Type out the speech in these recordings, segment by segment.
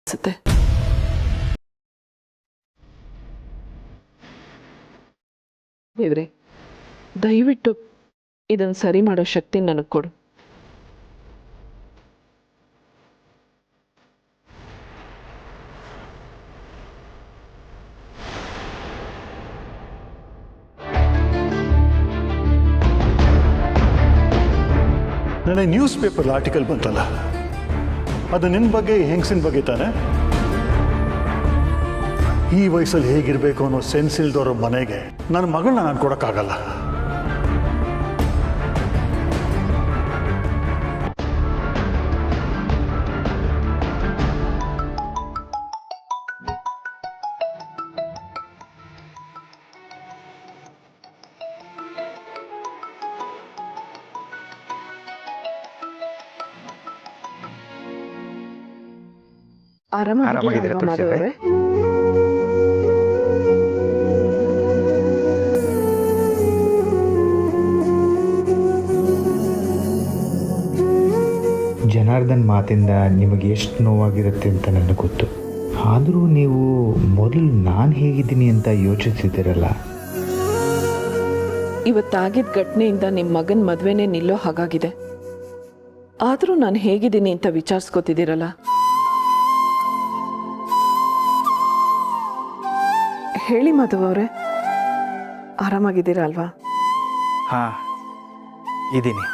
ಅನ್ಸುತ್ತೆ. ದೇವ್ರೆ, ದಯವಿಟ್ಟು ಇದನ್ನು ಸರಿ ಮಾಡೋ ಶಕ್ತಿ ನನಗೆ ಕೊಡು. ನನಗೆ ನ್ಯೂಸ್ ಪೇಪರ್ ಆರ್ಟಿಕಲ್ ಬಂತಲ್ಲ, ಅದು ನಿನ್ನ ಬಗ್ಗೆ, ಹೆಂಗಸಿನ ಬಗ್ಗೆ ತಾನೆ? ಈ ವಯಸ್ಸಲ್ಲಿ ಹೇಗಿರಬೇಕು ಅನ್ನೋ ಸೆನ್ಸ್ ಇಲ್ದವ್ರ ಮನೆಗೆ ನನ್ನ ಮಗಳನ್ನ ನಾನು ಕೊಡೋಕ್ಕಾಗಲ್ಲ. ಆರಾಮಾಗಿದ್ದೀರಾ ಮಾಧವರೇ? ಜನಾರ್ದನ್ ಮಾತಿಂದ ನಿಮಗೆ ಎಷ್ಟು ನೋವಾಗಿರುತ್ತೆ ಅಂತ ನನಗೆ ಗೊತ್ತು. ಆದರೂ ನೀವು ಮೊದಲು ನಾನು ಹೇಗಿದ್ದೀನಿ ಅಂತ ಯೋಚಿಸಿದ್ದೀರಲ್ಲ. ಇವತ್ತಾಗಿದ್ದ ಘಟನೆಯಿಂದ ನಿಮ್ಮ ಮಗನ ಮದುವೆನೇ ನಿಲ್ಲೋ ಹಾಗಾಗಿದೆ. ಆದರೂ ನಾನು ಹೇಗಿದ್ದೀನಿ ಅಂತ ವಿಚಾರಿಸ್ಕೊತಿದ್ದೀರಲ್ಲ. ಹೇಳಿ ಮಾಧವ್ ಅವರೇ, ಆರಾಮಾಗಿದ್ದೀರಾ ಅಲ್ವಾ? ಹಾಂ, ಇದ್ದೀನಿ.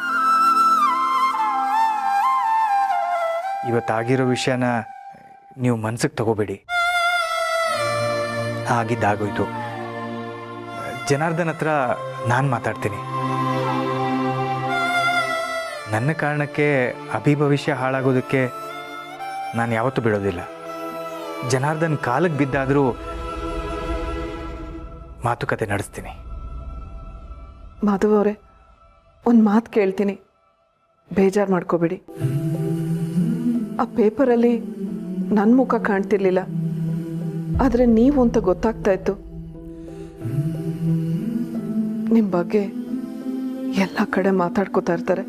ಇವತ್ತಾಗಿರೋ ವಿಷಯನ ನೀವು ಮನ್ಸಿಗೆ ತಗೋಬೇಡಿ. ಆಗಿದ್ದಾಗೋಯ್ತು. ಜನಾರ್ದನ್ ಹತ್ರ ನಾನು ಮಾತಾಡ್ತೀನಿ. ನನ್ನ ಕಾರಣಕ್ಕೆ ಅಭಿ ಭವಿಷ್ಯ ಹಾಳಾಗೋದಕ್ಕೆ ನಾನು ಯಾವತ್ತೂ ಬಿಡೋದಿಲ್ಲ. ಜನಾರ್ದನ್ ಕಾಲಕ್ಕೆ ಬಿದ್ದಾದರೂ ಮಾತುಕತೆ ನಡೆಸ್ತೀನಿ. ಮಾಧವ್ ಅವರೇ, ಒಂದು ಮಾತು ಕೇಳ್ತೀನಿ, ಬೇಜಾರು ಮಾಡ್ಕೋಬೇಡಿ. ಆ ಪೇಪರಲ್ಲಿ ನನ್ನ ಮುಖ ಕಾಣ್ತಿರ್ಲಿಲ್ಲ, ಆದರೆ ನೀವು ಅಂತ ಗೊತ್ತಾಗ್ತಾ ಇತ್ತು. ನಿಮ್ಮ ಬಗ್ಗೆ ಎಲ್ಲ ಕಡೆ ಮಾತಾಡ್ಕೋತಾ ಇರ್ತಾರೆ,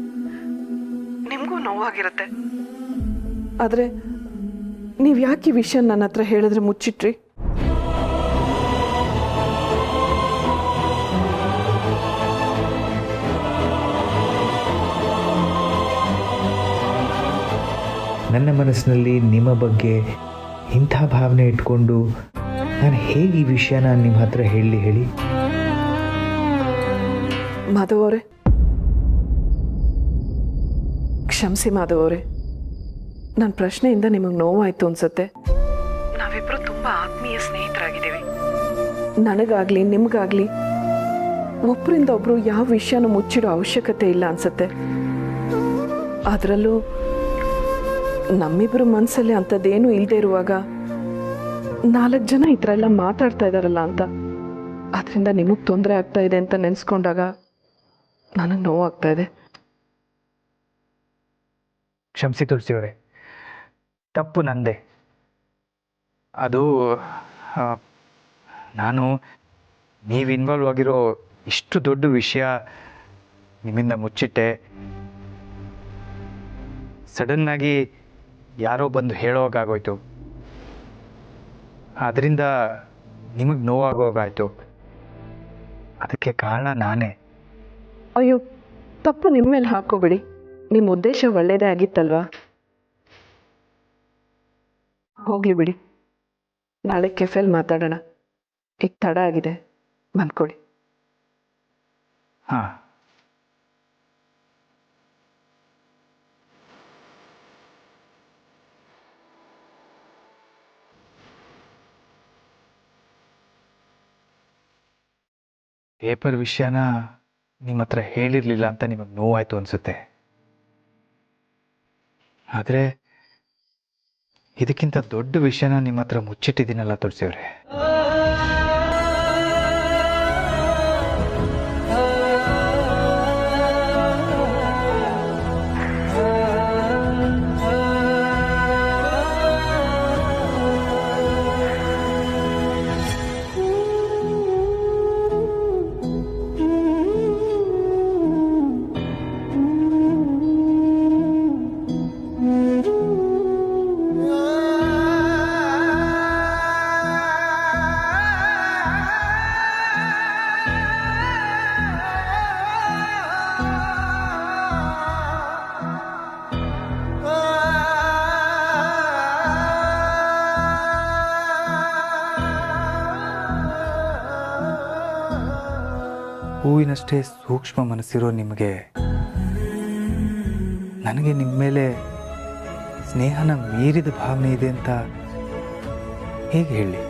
ನಿಮಗೂ ನೋವಾಗಿರುತ್ತೆ. ಆದರೆ ನೀವು ಯಾಕೆ ಈ ವಿಷಯ ನನ್ನ ಹತ್ರ ಹೇಳಿದ್ರೆ ಮುಚ್ಚಿಟ್ರಿ? ನನ್ನ ಮನಸ್ಸಿನಲ್ಲಿ ನಿಮ್ಮ ಬಗ್ಗೆ ಇಂಥ ಭಾವನೆ ಇಟ್ಕೊಂಡು ನಾನು ಹೇಗೆ ಈ ವಿಷಯನ ನಿಮ್ಮ ಹತ್ರ ಹೇಳಿ? ಮಾಧವ್ ಅವರೇ, ಕ್ಷಮಿಸಿ ಮಾಧವ್ ಅವರೇ, ನನ್ನ ಪ್ರಶ್ನೆಯಿಂದ ನಿಮಗೆ ನೋವಾಯಿತು ಅನ್ಸುತ್ತೆ. ನಾವಿಬ್ಬರು ತುಂಬ ಆತ್ಮೀಯ ಸ್ನೇಹಿತರಾಗಿದ್ದೀವಿ. ನನಗಾಗಲಿ ನಿಮಗಾಗಲಿ ಒಬ್ಬರಿಂದ ಒಬ್ಬರು ಯಾವ ವಿಷಯನೂ ಮುಚ್ಚಿಡೋ ಅವಶ್ಯಕತೆ ಇಲ್ಲ ಅನ್ಸುತ್ತೆ. ಅದರಲ್ಲೂ ನಮ್ಮಿಬ್ಬರು ಮನಸ್ಸಲ್ಲಿ ಅಂಥದ್ದೇನೂ ಇಲ್ಲದೆ ಇರುವಾಗ 4 ಜನ ಈ ಥರ ಎಲ್ಲ ಮಾತಾಡ್ತಾ ಇದ್ದಾರಲ್ಲ ಅಂತ, ಅದರಿಂದ ನಿಮಗೆ ತೊಂದರೆ ಆಗ್ತಾ ಇದೆ ಅಂತ ನೆನೆಸ್ಕೊಂಡಾಗ ನನಗೆ ನೋವಾಗ್ತಾ ಇದೆ. ಕ್ಷಮಿಸಿ ತುಳಸಿಯವರೇ, ತಪ್ಪು ನಂದೆ. ಅದು ನಾನು ನೀವು ಇನ್ವಾಲ್ವ್ ಆಗಿರೋ ಇಷ್ಟು ದೊಡ್ಡ ವಿಷಯ ನಿಮ್ಮಿಂದ ಮುಚ್ಚಿಟ್ಟೆ. ಸಡನ್ನಾಗಿ ಯಾರೋ ಬಂದು ಹೇಳೋಗಾಗೋಯ್ತು, ಅದರಿಂದ ನಿಮಗೆ ನೋವಾಗೋಗಾಯ್ತು. ಅದಕ್ಕೆ ಕಾರಣ ನಾನೇ. ಅಯ್ಯೋ, ತಪ್ಪು ನಿಮ್ಮ ಮೇಲೆ ಹಾಕೋಬೇಡಿ. ನಿಮ್ಮ ಉದ್ದೇಶ ಒಳ್ಳೆಯದೇ ಆಗಿತ್ತಲ್ವಾ? ಹೋಗಲಿ ಬಿಡಿ, ನಾಳೆ ಕೆಫೆಲ್ ಮಾತಾಡೋಣ. ಈಗ ತಡ ಆಗಿದೆ, ಬಂದ್ಕೊಡಿ. ಹಾಂ. ಪೇಪರ್ ವಿಷಯನ ನಿಮ್ಮ ಹತ್ರ ಹೇಳಿರಲಿಲ್ಲ ಅಂತ ನಿಮಗೆ ನೋವಾಯಿತು ಅನಿಸುತ್ತೆ. ಆದರೆ ಇದಕ್ಕಿಂತ ದೊಡ್ಡ ವಿಷಯನ ನಿಮ್ಮ ಹತ್ರ ಮುಚ್ಚಿಟ್ಟಿದ್ದೀನಲ್ಲ ತುಳಸಿಯವರೇ. ಹೂವಿನಷ್ಟೇ ಸೂಕ್ಷ್ಮ ಮನಸ್ಸಿರೋ ನಿಮಗೆ ನನಗೆ ನಿಮ್ಮ ಮೇಲೆ ಸ್ನೇಹನ ಮೀರಿದ ಭಾವನೆ ಇದೆ ಅಂತ ಹೇಗೆ ಹೇಳಿ?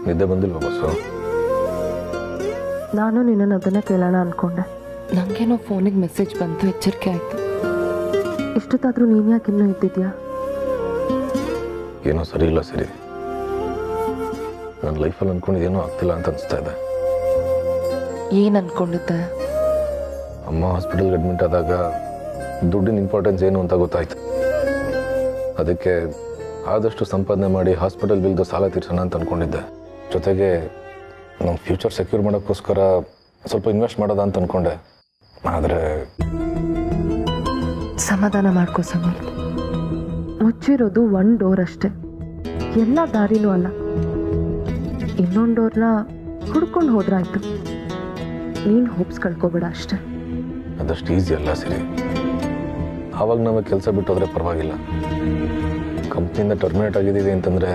ನಿದ್ದೆ ಬಂದಿಲ್ವ ಬಸ್ಸು? ನಾನು ನಿನ್ನನ್ನು ಅದನ್ನೇ ಕೇಳೋಣ ಅಂದ್ಕೊಂಡೆ. ನನಗೇನೋ ಫೋನಿಗೆ ಮೆಸೇಜ್ ಬಂತು, ಎಚ್ಚರಿಕೆ ಆಯಿತು. ಇಷ್ಟೊತ್ತಾದರೂ ನೀನು ಯಾಕೆ ಇನ್ನೂ ಇದ್ದಿದ್ಯಾ? ಏನೋ ಸರಿ ಇಲ್ಲ ಸರಿ. ನನ್ನ ಲೈಫಲ್ಲಿ ಅಂದ್ಕೊಂಡಿದ್ದೇನೋ ಆಗ್ತಿಲ್ಲ ಅಂತ ಅನಿಸ್ತಾ ಇದೆ. ಏನು ಅಂದ್ಕೊಂಡಿದ್ದೆ? ಅಮ್ಮ ಹಾಸ್ಪಿಟಲ್ಗೆ ಅಡ್ಮಿಟ್ ಆದಾಗ ದುಡ್ಡಿನ ಇಂಪಾರ್ಟೆನ್ಸ್ ಏನು ಅಂತ ಗೊತ್ತಾಯ್ತು. ಅದಕ್ಕೆ ಆದಷ್ಟು ಸಂಪಾದನೆ ಮಾಡಿ ಹಾಸ್ಪಿಟಲ್ ಬಿಲ್ದು ಸಾಲ ತೀರ್ಸೋಣ ಅಂತ ಅಂದ್ಕೊಂಡಿದ್ದೆ. ಜೊತೆಗೆ ನಮ್ಮ ಫ್ಯೂಚರ್ ಸೆಕ್ಯೂರ್ ಮಾಡೋಕ್ಕೋಸ್ಕರ ಸ್ವಲ್ಪ ಇನ್ವೆಸ್ಟ್ ಮಾಡೋದ ಅಂತ ಅಂದ್ಕೊಂಡೆ. ಆದರೆ ಸಮಾಧಾನ ಮಾಡ್ಕೋ ಸಮರ್. ಮುಚ್ಚಿರೋದು ಒಂದು ಡೋರ್ ಅಷ್ಟೆ, ಎಲ್ಲ ದಾರಿನೂ ಅಲ್ಲ. ಇನ್ನೊಂದು ಡೋರ್ನ ಹುಡ್ಕೊಂಡು ಹೋದ್ರಾಯ್ತು. ನೀನು ಹೋಪ್ಸ್ ಕಳ್ಕೊಬೇಡ ಅಷ್ಟೆ. ಅದಷ್ಟು ಈಸಿ ಅಲ್ಲ ಸರಿ. ಆವಾಗ ನಮಗೆ ಕೆಲಸ ಬಿಟ್ಟು ಹೋದರೆ ಪರವಾಗಿಲ್ಲ. ಕಂಪ್ನಿಯಿಂದ ಟರ್ಮಿನೇಟ್ ಆಗಿದ್ದೀವಿ ಅಂತಂದರೆ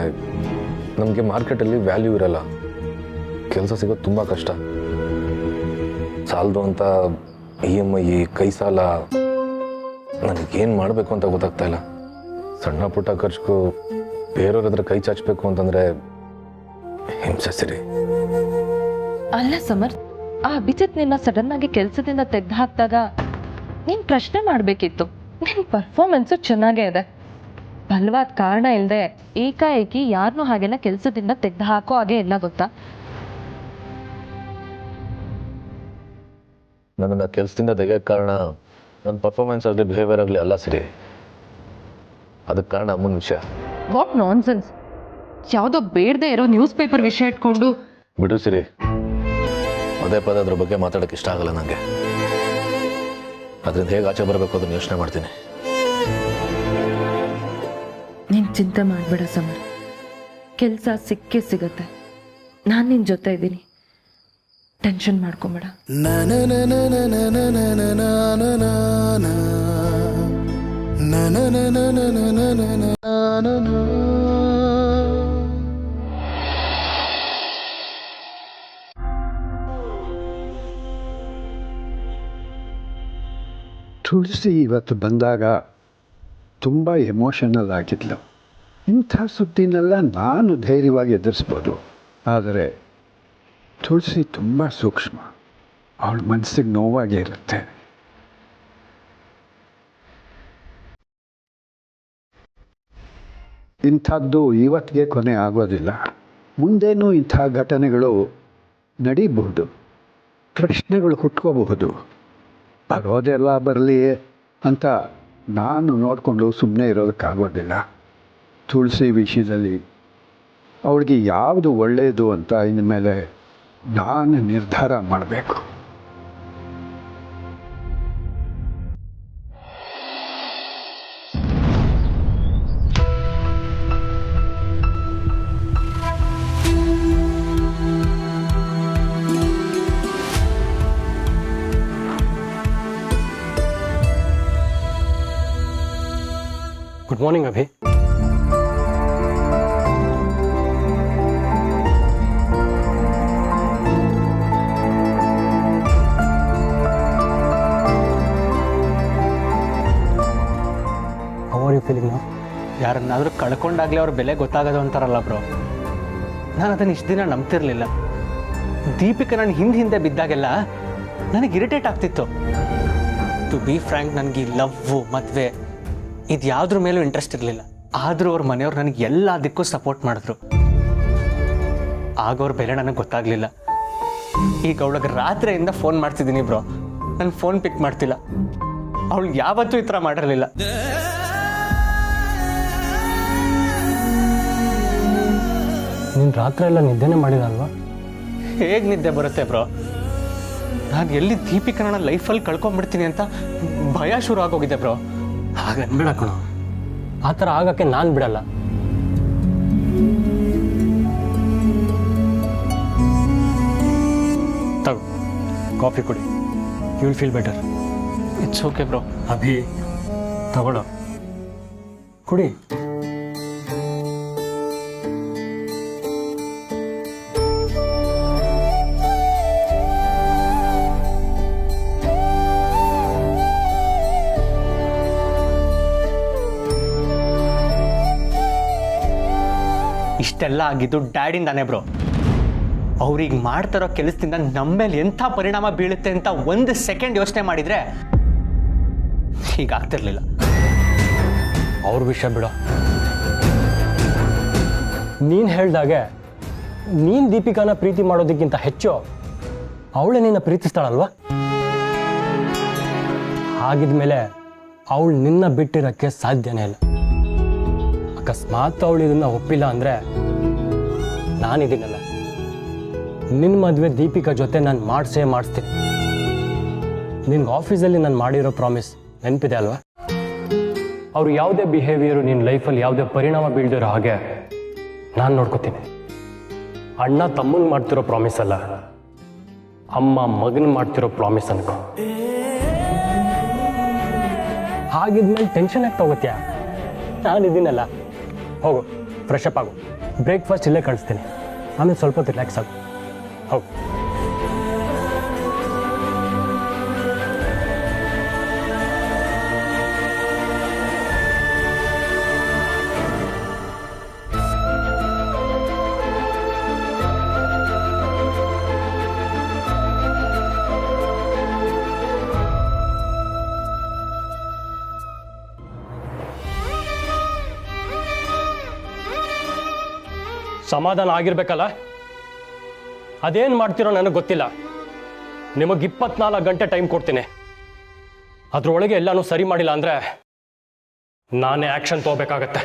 ನಮಗೆ ಮಾರ್ಕೆಟಲ್ಲಿ ವ್ಯಾಲ್ಯೂ ಇರಲ್ಲ, ಕೆಲಸ ಸಿಗೋದು ತುಂಬ ಕಷ್ಟ. ಸಾಲದು ಅಂತ EMI, ಕೈ ಸಾಲ, ನನಗೇನು ಮಾಡಬೇಕು ಅಂತ ಗೊತ್ತಾಗ್ತಾ ಇಲ್ಲ. ಸಣ್ಣ ಪುಟ್ಟ ಖರ್ಚಿಗೂ ಬೇರೆಯವ್ರ ಹತ್ರ ಕೈ ಚಾಚಬೇಕು ಅಂತಂದರೆ ಹಿಂಸೆ ಸಿರಿ. ಅಲ್ಲ ಸಮರ್, ಆ ಅಭಿಜಿತ್ ನಿನ್ನ ಸಡನ್ ಆಗಿ ಕೆಲಸದಿಂದ ತೆಗೆದು ಹಾಕಿದಾಗ ನೀನು ಪ್ರಶ್ನೆ ಮಾಡಬೇಕಿತ್ತು. ನಿನ್ನ ಪರ್ಫಾರ್ಮೆನ್ಸು ಚೆನ್ನಾಗೇ ಇದೆ. ಬಲವಾದ ಕಾರಣ ಇಲ್ಲದೆ ಏಕಾಏಕಿ ಯಾರನ್ನೂ ಹಾಗೆಲ್ಲ ಕೆಲಸದಿಂದ ತೆಗೆದು ಹಾಕೋ ಹಾಗೆ ಇಲ್ಲ, ಗೊತ್ತಾ? ನನ್ನನ್ನು ಕೆಲಸದಿಂದ ತೆಗೆಯೋಕ್ಕೆ ಕಾರಣ ನನ್ನ ಪರ್ಫಾರ್ಮೆನ್ಸ್ ಆಗಲಿ ಬಿಹೇವಿಯರ್ ಆಗಲಿ ಅಲ್ಲ ಸರಿ. ಅದಕ್ಕೆ ಕಾರಣ ಅಮ್ಮನ ವಿಷಯ. What nonsense! ಯಾವುದೋ ಬೇಡದೆ ಇರೋ ನ್ಯೂಸ್ ಪೇಪರ್ ವಿಷಯ ಇಟ್ಕೊಂಡು ಬಿಡು ಸಿರಿ. ಪದೇ ಪದೇ ಅದ್ರ ಬಗ್ಗೆ ಮಾತಾಡೋಕ್ಕೆ ಇಷ್ಟ ಆಗಲ್ಲ ನನಗೆ. ಅದರಿಂದ ಹೇಗೆ ಆಚೆ ಬರಬೇಕು ಅದನ್ನು ಯೋಚನೆ ಮಾಡ್ತೀನಿ. ನೀನು ಚಿಂತೆ ಮಾಡಬೇಡ ಸಮರ್, ಕೆಲಸ ಸಿಕ್ಕೇ ಸಿಗತ್ತೆ. ನಾನು ನಿನ್ನ ಜೊತೆ ಇದ್ದೀನಿ, ಟೆನ್ಷನ್ ಮಾಡ್ಕೊಬೇಡ. ತುಳಸಿ ಇವತ್ತು ಬಂದಾಗ ತುಂಬ ಎಮೋಷನಲ್ ಆಗಿದ್ಲು. ಇಂಥ ಸುದ್ದಿನೆಲ್ಲ ನಾನು ಧೈರ್ಯವಾಗಿ ಎದುರಿಸ್ಬೋದು, ಆದರೆ ತುಳಸಿ ತುಂಬ ಸೂಕ್ಷ್ಮ. ಅವಳ ಮನಸ್ಸಿಗೆ ನೋವಾಗೇ ಇರುತ್ತೆ. ಇಂಥದ್ದು ಇವತ್ತಿಗೆ ಕೊನೆ ಆಗೋದಿಲ್ಲ. ಮುಂದೇನೂ ಇಂಥ ಘಟನೆಗಳು ನಡೀಬಹುದು, ಪ್ರಶ್ನೆಗಳು ಹುಟ್ಕೋಬಹುದು. ಬರೋದೆಲ್ಲ ಬರಲಿ ಅಂತ ನಾನು ನೋಡಿಕೊಂಡು ಸುಮ್ಮನೆ ಇರೋದಕ್ಕಾಗೋದಿಲ್ಲ. ತುಳಸಿ ವಿಷಯದಲ್ಲಿ ಅವಳಿಗೆ ಯಾವುದು ಒಳ್ಳೆಯದು ಅಂತ ಇನ್ಮೇಲೆ ನಾನು ನಿರ್ಧಾರ ಮಾಡಬೇಕು. गुड मॉर्निंग अभी. How are you feeling now? ಯಾರನ್ನಾದರೂ ಕಳ್ಕೊಂಡಾಗಲೇ ಅವ್ರ ಬೆಲೆ ಗೊತ್ತಾಗೋದು ಅಂತಾರಲ್ಲ ಬ್ರೋ, ನಾನು ಅದನ್ನು ಇಷ್ಟು ದಿನ ನಂಬ್ತಿರ್ಲಿಲ್ಲ. ದೀಪಿಕಾ ನಾನು ಹಿಂದೆ ಬಿದ್ದಾಗೆಲ್ಲ ನನಗೆ ಇರಿಟೇಟ್ ಆಗ್ತಿತ್ತು. ಟು ಬಿ ಫ್ರ್ಯಾಂಕ್, ನನಗೆ ಈ ಲವ್ವು ಮದುವೆ ಇದು ಯಾವುದ್ರ ಮೇಲೂ ಇಂಟ್ರೆಸ್ಟ್ ಇರಲಿಲ್ಲ. ಆದರೂ ಅವ್ರ ಮನೆಯವ್ರು ನನಗೆ ಎಲ್ಲದಕ್ಕೂ ಸಪೋರ್ಟ್ ಮಾಡಿದ್ರು. ಆಗ ಅವ್ರ ಬೆಲೆ ನನಗೆ ಗೊತ್ತಾಗ್ಲಿಲ್ಲ. ಈಗ ಅವಳಿಗೆ ರಾತ್ರಿಯಿಂದ ಫೋನ್ ಮಾಡ್ತಿದ್ದೀನಿ ಬ್ರೋ, ನನ್ನ ಫೋನ್ ಪಿಕ್ ಮಾಡ್ತಿಲ್ಲ. ಅವಳು ಯಾವತ್ತೂ ಈ ಥರ ಮಾಡಿರಲಿಲ್ಲ. ನೀನು ರಾತ್ರಿ ಎಲ್ಲ ನಿದ್ದೆನೇ ಮಾಡಿದಲ್ವಾ? ಹೇಗೆ ನಿದ್ದೆ ಬರುತ್ತೆ ಬ್ರೋ? ನಾನು ಎಲ್ಲಿ ದೀಪಿಕನ ಲೈಫಲ್ಲಿ ಕಳ್ಕೊಂಡ್ಬಿಡ್ತೀನಿ ಅಂತ ಭಯ ಶುರು ಆಗೋಗಿದೆ ಬ್ರೋ. ಹಾಗೆ ಅನ್ಬೇಡ ಕಣೋ, ಆ ಥರ ಆಗಕ್ಕೆ ನಾನು ಬಿಡಲ್ಲ. ತಗೋ ಕಾಫಿ ಕುಡಿ, you will feel better. It's okay bro. ಅಭಿ ತಗೊಳ್ಳೋ, ಕುಡಿ. ಇಷ್ಟೆಲ್ಲ ಆಗಿದ್ದು ಡ್ಯಾಡಿಂದಾನೆ ಬ್ರೋ. ಅವ್ರಿಗೆ ಮಾಡ್ತಾರೋ ಕೆಲಸದಿಂದ ನಮ್ಮ ಮೇಲೆ ಎಂಥ ಪರಿಣಾಮ ಬೀಳುತ್ತೆ ಅಂತ 1 ಸೆಕೆಂಡ್ ಯೋಚನೆ ಮಾಡಿದರೆ ಹೀಗಾಗ್ತಿರ್ಲಿಲ್ಲ. ಅವ್ರ ವಿಷಯ ಬಿಡೋ. ನೀನು ಹೇಳ್ದಾಗೆ ನೀನು ದೀಪಿಕಾನ ಪ್ರೀತಿ ಮಾಡೋದಕ್ಕಿಂತ ಹೆಚ್ಚು ಅವಳೇ ನಿನ್ನ ಪ್ರೀತಿಸ್ತಾಳಲ್ವಾ? ಹಾಗಿದ್ಮೇಲೆ ಅವಳು ನಿನ್ನ ಬಿಟ್ಟಿರೋಕ್ಕೆ ಸಾಧ್ಯನೇ ಇಲ್ಲ. ಅಕಸ್ಮಾತ್ ಅವಳು ಇದನ್ನು ಒಪ್ಪಿಲ್ಲ ಅಂದರೆ ನಾನಿದ್ದೀನಲ್ಲ, ನಿನ್ನ ಮದುವೆ ದೀಪಿಕಾ ಜೊತೆ ನಾನು ಮಾಡಿಸ್ತೀನಿ. ನಿನ್ಗೆ ಆಫೀಸಲ್ಲಿ ನಾನು ಮಾಡಿರೋ ಪ್ರಾಮಿಸ್ ನೆನಪಿದೆ ಅಲ್ವಾ? ಅವ್ರು ಯಾವುದೇ ಬಿಹೇವಿಯರು ನಿನ್ನ ಲೈಫಲ್ಲಿ ಯಾವುದೇ ಪರಿಣಾಮ ಬೀಳ್ದಿರೋ ಹಾಗೆ ನಾನು ನೋಡ್ಕೋತೀನಿ. ಅಣ್ಣ ತಮ್ಮಂಗೆ ಮಾಡ್ತಿರೋ ಪ್ರಾಮಿಸ್ ಅಲ್ಲ, ಅಮ್ಮ ಮಗನ ಮಾಡ್ತಿರೋ ಪ್ರಾಮಿಸ್ ಅನ್ಕೋ. ಹಾಗಿದ್ಮೇಲೆ ಟೆನ್ಷನ್ ಯಾಕೆ ತಗೋತ್ಯಾ? ನಾನಿದ್ದೀನಲ್ಲ. ಹೋಗು, ಫ್ರೆಶ್ ಅಪ್ ಆಗು, ಬ್ರೇಕ್ಫಾಸ್ಟ್ ಇಲ್ಲೇ ಕಳಿಸ್ತೀನಿ. ಆಮೇಲೆ ಸ್ವಲ್ಪ ಹೊತ್ತು ರಿಲ್ಯಾಕ್ಸ್ ಆಗು. ಹೋಗು. ಸಮಾಧಾನ ಆಗಿರ್ಬೇಕಲ್ಲ? ಅದೇನು ಮಾಡ್ತಿರೋ ನನಗೆ ಗೊತ್ತಿಲ್ಲ. ನಿಮಗೆ 24 ಗಂಟೆ ಟೈಮ್ ಕೊಡ್ತೀನಿ. ಅದರೊಳಗೆ ಎಲ್ಲಾನು ಸರಿ ಮಾಡಿಲ್ಲ ಅಂದರೆ ನಾನೇ ಆ್ಯಕ್ಷನ್ ತಗೋಬೇಕಾಗತ್ತೆ.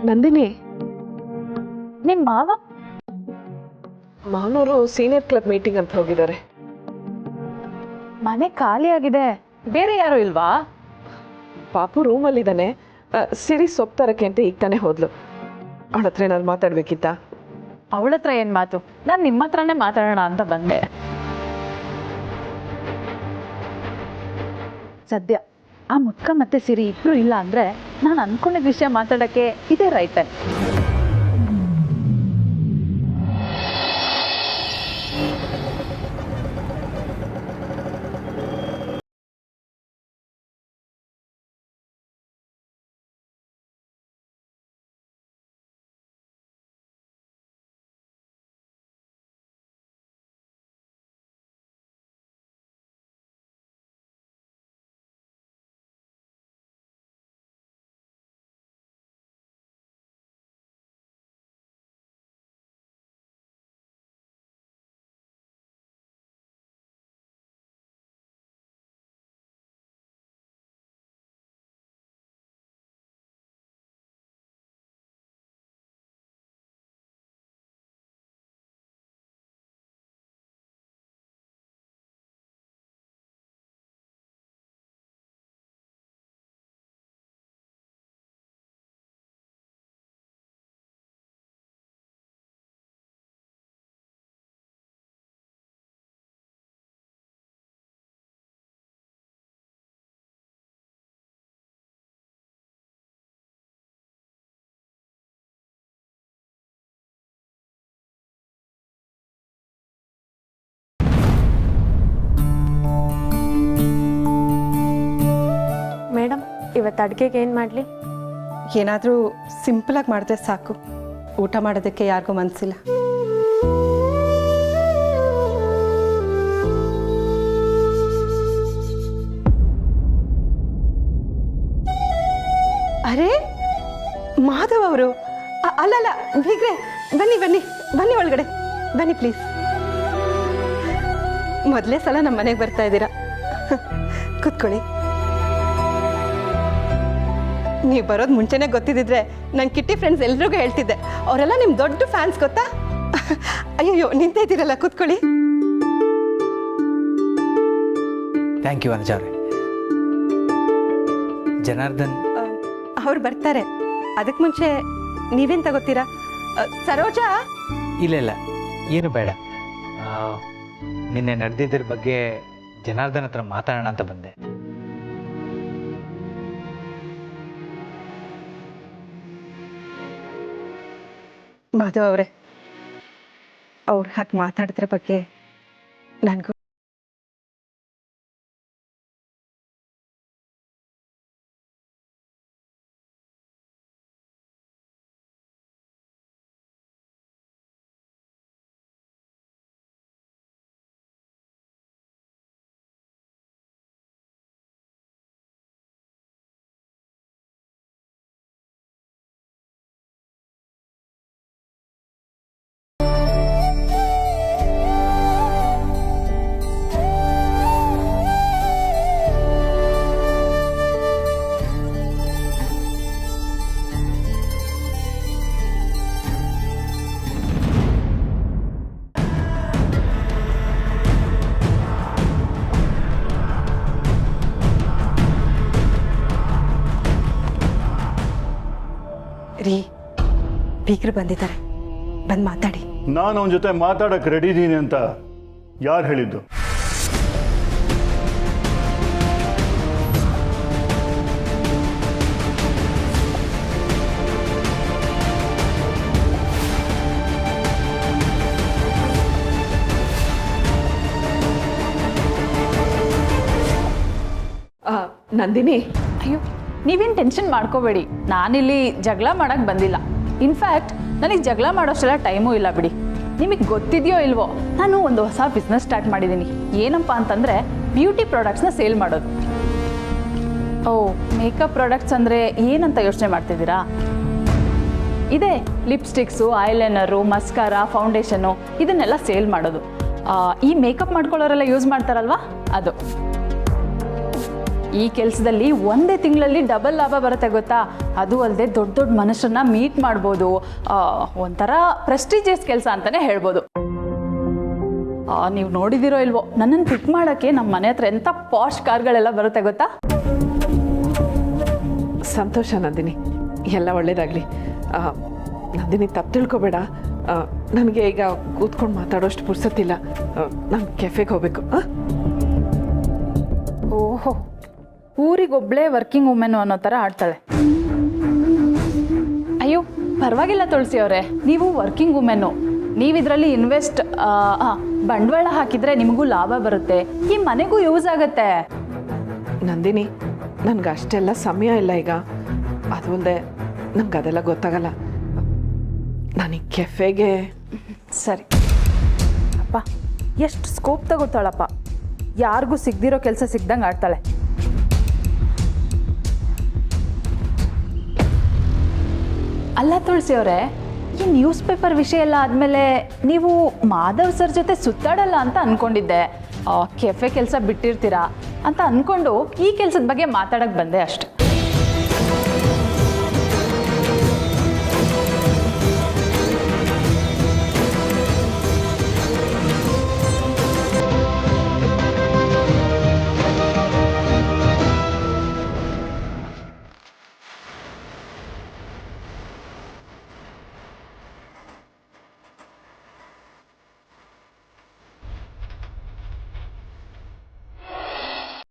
ನಂದಿನಿ, ನಿಮ್ಮ ಮಾವನವರು ಸೀನಿಯರ್ ಕ್ಲಬ್ ಮೀಟಿಂಗ್ ಅಂತ ಹೋಗಿದ್ದಾರೆ. ಮನೆ ಖಾಲಿ ಆಗಿದೆ, ಬೇರೆ ಯಾರು ಇಲ್ವಾ? ಪಾಪು ರೂಮಲ್ಲಿದ್ದಾನೆ. ಸಿರಿ ಸೊಪ್ಪು ತರಕ್ಕೆ ಅಂತ ಈಗ ತಾನೇ ಹೋದ್ಲು. ಅವಳ ಹತ್ರ ಏನಾದ್ರು ಮಾತಾಡ್ಬೇಕಿತ್ತ? ಅವಳ ಹತ್ರ ಏನು ಮಾತು? ನಾನು ನಿಮ್ಮ ಹತ್ರನೇ ಮಾತಾಡೋಣ ಅಂತ ಬಂದೆ. ಸದ್ಯ ಆ ಮುಟ್ಕ ಮತ್ತೆ ಸಿರಿ ಇಬ್ರು ಇಲ್ಲ ಅಂದರೆ ನಾನು ಅಂದ್ಕೊಂಡಿದ್ದ ವಿಷಯ ಮಾತಾಡೋಕ್ಕೆ ಇದೇ ರೈಟ್ ಟೈಮ್. ಇವತ್ತು ಅಡುಗೆಗೆ ಏನು ಮಾಡಲಿ? ಏನಾದರೂ ಸಿಂಪಲಾಗಿ ಮಾಡಿದ್ರೆ ಸಾಕು. ಊಟ ಮಾಡೋದಕ್ಕೆ ಯಾರಿಗೂ ಮನಸ್ಸಿಲ್ಲ. ಅರೆ ಮಾಧವ್ ಅವರು, ಅಲ್ಲಲ್ಲ ಬೀಗ್ರೆ, ಬನ್ನಿ ಬನ್ನಿ ಬನ್ನಿ ಒಳಗಡೆ ಬನ್ನಿ ಪ್ಲೀಸ್. ಮೊದಲೇ ಸಲ ನಮ್ಮ ಮನೆಗೆ ಬರ್ತಾ ಇದ್ದೀರಾ, ಕೂತ್ಕೊಳ್ಳಿ. ನೀವು ಬರೋದು ಮುಂಚೆನೇ ಗೊತ್ತಿದ್ದಿದ್ರೆ ನನ್ನ ಕಿಟ್ಟಿ ಫ್ರೆಂಡ್ಸ್ ಎಲ್ರಿಗೂ ಹೇಳ್ತಿದ್ದೆ. ಅವರೆಲ್ಲ ನಿಮ್ಮ ದೊಡ್ಡ ಫ್ಯಾನ್ಸ್ ಗೊತ್ತಾ? ಅಯ್ಯೋ ನಿಂತ ಇದ್ದೀರಲ್ಲ, ಕೂತ್ಕೊಳ್ಳಿ. ಥ್ಯಾಂಕ್ ಯು ಅನುಜ ಅವರೇ. ಜನಾರ್ದನ್ ಅವ್ರು ಬರ್ತಾರೆ, ಅದಕ್ಕೆ ಮುಂಚೆ ನೀವೇನು ತಗೋತೀರಾ? ಸರೋಜಾ? ಇಲ್ಲ ಏನು ಬೇಡ. ನಿನ್ನೆ ನಡೆದಿದ್ದರ ಬಗ್ಗೆ ಜನಾರ್ದನ್ ಹತ್ರ ಮಾತಾಡೋಣ ಅಂತ ಬಂದೆ. ಮಾಧವ್ ಅವರೇ, ಅವ್ರು ಹಾಗೆ ಮಾತಾಡಿದ್ರ ಬಗ್ಗೆ ನನಗೂ ರೀ, ಬೀಗರು ಬಂದಿದ್ದಾರೆ, ಬಂದು ಮಾತಾಡಿ. ನಾನು ಅವನ ಜೊತೆ ಮಾತಾಡಕ್ಕೆ ರೆಡಿ ಇದ್ದೀನಿ ಅಂತ ಯಾರು ಹೇಳಿದ್ದು? ನಂದಿನಿ, ಅಯ್ಯೋ ನೀವೇನು ಟೆನ್ಷನ್ ಮಾಡ್ಕೋಬೇಡಿ. ನಾನಿಲ್ಲಿ ಜಗಳ ಮಾಡೋಕ್ಕೆ ಬಂದಿಲ್ಲ. ಇನ್ಫ್ಯಾಕ್ಟ್ ನನಗೆ ಜಗಳ ಮಾಡೋಷ್ಟೆಲ್ಲ ಟೈಮೂ ಇಲ್ಲ ಬಿಡಿ. ನಿಮಗೆ ಗೊತ್ತಿದೆಯೋ ಇಲ್ವೋ, ನಾನು ಒಂದು ಹೊಸ ಬಿಸ್ನೆಸ್ ಸ್ಟಾರ್ಟ್ ಮಾಡಿದ್ದೀನಿ. ಏನಪ್ಪ ಅಂತಂದರೆ ಬ್ಯೂಟಿ ಪ್ರಾಡಕ್ಟ್ಸ್ನ ಸೇಲ್ ಮಾಡೋದು. ಓ, ಮೇಕಪ್ ಪ್ರಾಡಕ್ಟ್ಸ್ ಅಂದರೆ ಏನಂತ ಯೋಚನೆ ಮಾಡ್ತಿದ್ದೀರಾ? ಇದೆ ಲಿಪ್ಸ್ಟಿಕ್ಸು, ಐಲೈನರು, ಮಸ್ಕಾರಾ, ಫೌಂಡೇಶನ್ನು, ಇದನ್ನೆಲ್ಲ ಸೇಲ್ ಮಾಡೋದು. ಈ ಮೇಕಪ್ ಮಾಡ್ಕೊಳ್ಳೋರೆಲ್ಲ ಯೂಸ್ ಮಾಡ್ತಾರಲ್ವಾ, ಅದು. ಈ ಕೆಲಸದಲ್ಲಿ ಒಂದೇ ತಿಂಗಳಲ್ಲಿ ಡಬಲ್ ಲಾಭ ಬರುತ್ತೆ ಗೊತ್ತಾ? ಅದು ಅಲ್ಲದೆ ದೊಡ್ಡ ದೊಡ್ಡ ಮನುಷ್ಯರನ್ನ ಮೀಟ್ ಮಾಡ್ಬೋದು. ಒಂಥರ ಪ್ರೆಸ್ಟೀಜಿಯಸ್ ಕೆಲಸ ಅಂತಲೇ ಹೇಳ್ಬೋದು. ನೀವು ನೋಡಿದಿರೋ ಇಲ್ವೋ, ನನ್ನನ್ನು ಪಿಕ್ ಮಾಡೋಕ್ಕೆ ನಮ್ಮ ಮನೆ ಹತ್ರ ಎಂಥ ಪಾಶ್ ಕಾರ್ಗಳೆಲ್ಲ ಬರುತ್ತೆ ಗೊತ್ತಾ? ಸಂತೋಷ ನಂದಿನಿ, ಎಲ್ಲ ಒಳ್ಳೇದಾಗಲಿ. ನಂದಿನಿ ತಪ್ಪು ತಿಳ್ಕೊಬೇಡ, ನನಗೆ ಈಗ ಕೂತ್ಕೊಂಡು ಮಾತಾಡೋಷ್ಟು ಪುರ್ಸತ್ತಿಲ್ಲ. ನಾನು ಕೆಫೆಗೆ ಹೋಗ್ಬೇಕು. ಓಹೋ, ಊರಿಗೊಬ್ಳೇ ವರ್ಕಿಂಗ್ ವುಮೆನ್ ಅನ್ನೋ ಥರ ಆಡ್ತಾಳೆ. ಅಯ್ಯೋ ಪರವಾಗಿಲ್ಲ ತುಳಸಿ ಅವರೇ, ನೀವು ವರ್ಕಿಂಗ್ ವುಮೆನ್ನು. ನೀವು ಇದರಲ್ಲಿ ಇನ್ವೆಸ್ಟ್ ಬಂಡವಾಳ ಹಾಕಿದರೆ ನಿಮಗೂ ಲಾಭ ಬರುತ್ತೆ, ಈ ಮನೆಗೂ ಯೂಸ್ ಆಗುತ್ತೆ. ನಂದಿನಿ, ನನಗೆ ಅಷ್ಟೆಲ್ಲ ಸಮಯ ಇಲ್ಲ ಈಗ. ಅದು ಅಲ್ಲದೆ ನಂಗೆ ಅದೆಲ್ಲ ಗೊತ್ತಾಗಲ್ಲ. ನನಗೆ ಕೆಫೆಗೆ. ಸರಿ ಅಪ್ಪ, ಎಷ್ಟು ಸ್ಕೋಪ್ ತಗೋತಾಳಪ್ಪ. ಯಾರಿಗೂ ಸಿಗದಿರೋ ಕೆಲಸ ಸಿಗ್ದಂಗೆ ಆಡ್ತಾಳೆ. ಅಲ್ಲ ತುಳಸಿ ಅವರೇ, ಈ ನ್ಯೂಸ್ ಪೇಪರ್ ವಿಷಯ ಎಲ್ಲ ಆದಮೇಲೆ ನೀವು ಮಾಧವ್ ಸರ್ ಜೊತೆ ಸುತ್ತಾಡಲ್ಲ ಅಂತ ಅಂದ್ಕೊಂಡಿದ್ದೆ. ಕೆಫೆ ಕೆಲಸ ಬಿಟ್ಟಿರ್ತೀರಾ ಅಂತ ಅಂದ್ಕೊಂಡು ಈ ಕೆಲಸದ ಬಗ್ಗೆ ಮಾತಾಡೋಕ್ಕೆ ಬಂದೆ ಅಷ್ಟೆ.